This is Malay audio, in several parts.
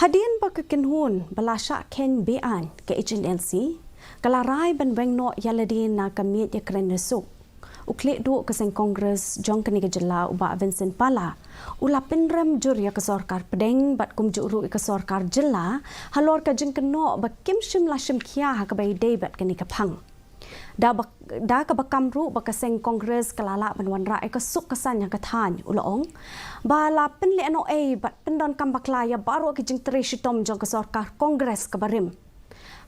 Hadian ba ke Kynhun balasya ken bean ke Hnlc kalarai ban wengno Ïadei na ke Miej ya kren resuk ukle du ke Seng Kongres jong ke jela uba Vincent Pala ula Pynrem jur ya ke Sorkar pedeng bat kum juru ke Sorkar jela halor ke jeng keno ba kim shim la shim kia ha ke Ïadei bat ke ni ke phang da ke bakam ru ba ke Seng Kongres kalala ban wan ra ke suk kesan yang ke than ulaong ba la pen le no e bat pendon kam bakla ya baru ke jeng tre shitom jong ke Sorkar Kongres ke barim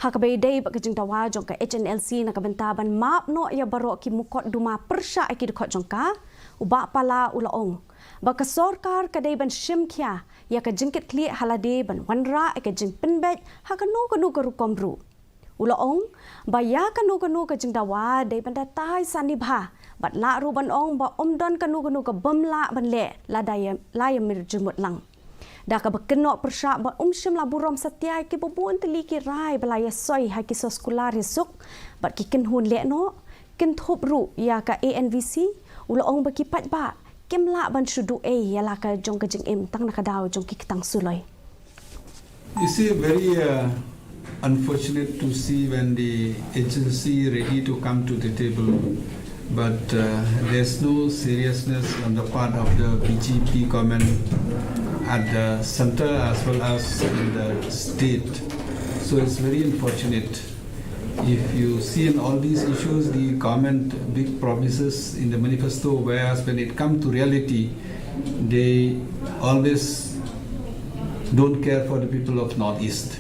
ha ke Ïadei ba ke jeng dawa jong ke Hnlc na ke bentaban map no ya baru ki mukot duma persya ki dekot jong ka uba pala ulaong ba ke Sorkar ke dei ban shim kia ya ke jengkit kli halade ban wan ra ke jeng penbet ha ke no ke rukom ru ulaong baya kanu ke jeng dawa dei banda tai sanibha bat la ru ban ong ba omdon kanu ke bamla ban le la daya la ya mir jumut lang da ka bakeno persya ba shim la burom satya ki bubun teli ki rai balaya soi ha ki soskular suk bat ki Kynhun le no kin thop ru ya ka ANVC ulaong ba ki pat ba kimla ban shudu e ya la ka jong ka jeng em tang na ka daw jong ki tang suloi. You see, very unfortunate to see when the agency ready to come to the table, but there's no seriousness on the part of the BJP government at the center as well as in the state. So it's very unfortunate. If you see in all these issues, the government big promises in the manifesto, whereas when it comes to reality, they always don't care for the people of Northeast.